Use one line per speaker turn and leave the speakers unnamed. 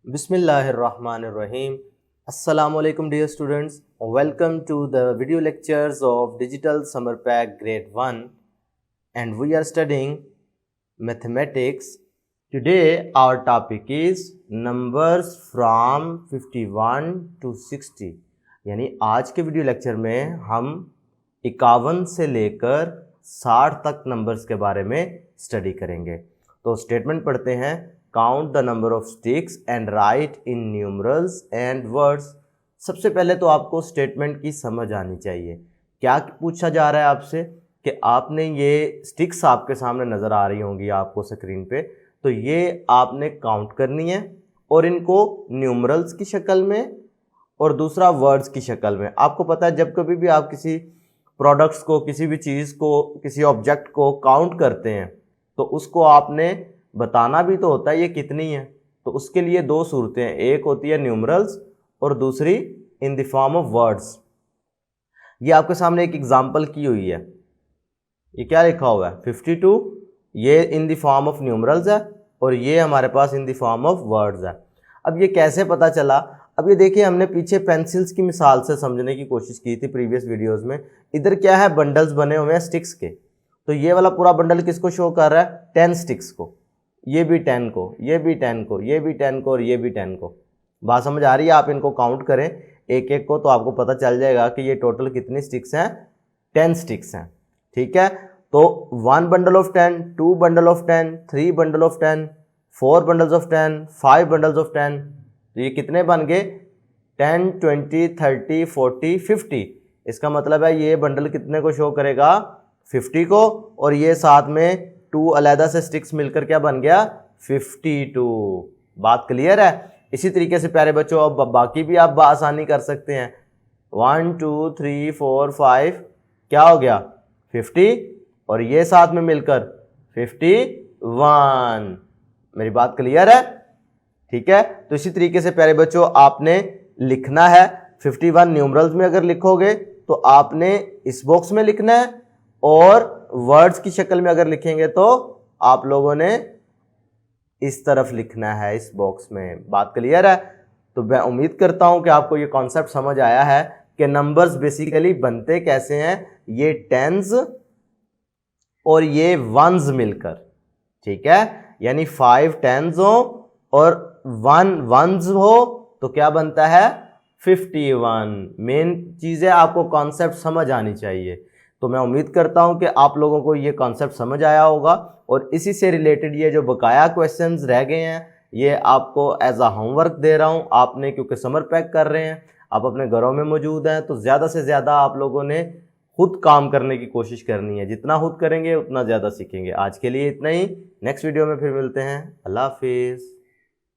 Bismillahirrahmanirrahim. Assalamualaikum dear students. Welcome to the video lectures of Digital Summer Pack Grade 1 and we are studying mathematics. Today our topic is numbers from 51 to 60. यानी आज के video lecture में हम 51 से लेकर 60 तक numbers के बारे में स्टडी करेंगे। तो स्टेटमेंट पढ़ते हैं। Count the number of sticks and right in numerals and words. सबसे पहले तो आपको स्टेटमेंट की समझ आनी चाहिए। क्या पूछा जा रहा है आपसे कि आपने ये स्टिक्स आपके सामने नज़र आ रही होंगी आपको स्क्रीन पे, तो ये आपने काउंट करनी है और इनको न्यूमरल्स की शक्ल में और दूसरा वर्ड्स की शक्ल में। आपको पता है जब कभी भी आप किसी प्रोडक्ट्स को, किसी भी चीज़ को, किसी ऑब्जेक्ट को काउंट करते हैं तो उसको आपने बताना भी तो होता है ये कितनी है। तो उसके लिए दो सूरतें हैं, एक होती है न्यूमरल्स और दूसरी इन द फॉर्म ऑफ वर्ड्स। ये आपके सामने एक एग्जांपल की हुई है। ये क्या लिखा हुआ है 52, ये in the form of numerals है और ये हमारे पास in the form of words है। अब ये कैसे पता चला? अब ये देखिए, हमने पीछे पेंसिल्स की मिसाल से समझने की कोशिश की थी प्रीवियस वीडियोज़ में। इधर क्या है, बंडल्स बने हुए हैं स्टिक्स के। तो ये वाला पूरा बंडल किसको शो कर रहा है? 10 स्टिक्स को। ये भी 10 को, ये भी 10 को, ये भी 10 को और ये भी 10 को। बात समझ आ रही है? आप इनको काउंट करें एक एक को तो आपको पता चल जाएगा कि ये टोटल कितनी स्टिक्स हैं, 10 स्टिक्स हैं। ठीक है, तो 1 bundle of 10, 2 bundle of 10, 3 bundle of 10, 4 bundles of 10, 5 bundles of 10। तो ये कितने बन गए? 10, 20, 30, 40, 50। इसका मतलब है ये बंडल कितने को शो करेगा? 50 को। और ये साथ में 2 अलहदा से स्टिक्स मिलकर क्या बन गया? 52। बात क्लियर है? इसी तरीके से प्यारे बच्चों अब बाकी भी आप आसानी कर सकते हैं। 1, 2, 3, 4, 5 क्या हो गया? 50 और ये साथ में मिलकर 51। मेरी बात क्लियर है? ठीक है, तो इसी तरीके से प्यारे बच्चों आपने लिखना है 51 न्यूमरल्स में। अगर लिखोगे तो आपने इस बॉक्स में लिखना है और वर्ड्स की शक्ल में अगर लिखेंगे तो आप लोगों ने इस तरफ लिखना है, इस बॉक्स में। बात क्लियर है? तो मैं उम्मीद करता हूं कि आपको ये कॉन्सेप्ट समझ आया है कि नंबर्स बेसिकली बनते कैसे हैं। ये 10s और ये 1s मिलकर, ठीक है, यानी 5 10s हो और 1 1s हो तो क्या बनता है? 51। मेन चीज़ है, आपको कॉन्सेप्ट समझ आनी चाहिए। तो मैं उम्मीद करता हूं कि आप लोगों को ये कॉन्सेप्ट समझ आया होगा और इसी से रिलेटेड ये जो बकाया क्वेश्चंस रह गए हैं ये आपको एज अ होमवर्क दे रहा हूं। आपने क्योंकि समर पैक कर रहे हैं, आप अपने घरों में मौजूद हैं, तो ज़्यादा से ज़्यादा आप लोगों ने खुद काम करने की कोशिश करनी है। जितना खुद करेंगे उतना ज़्यादा सीखेंगे। आज के लिए इतना ही, नेक्स्ट वीडियो में फिर मिलते हैं। अल्लाह हाफिज़।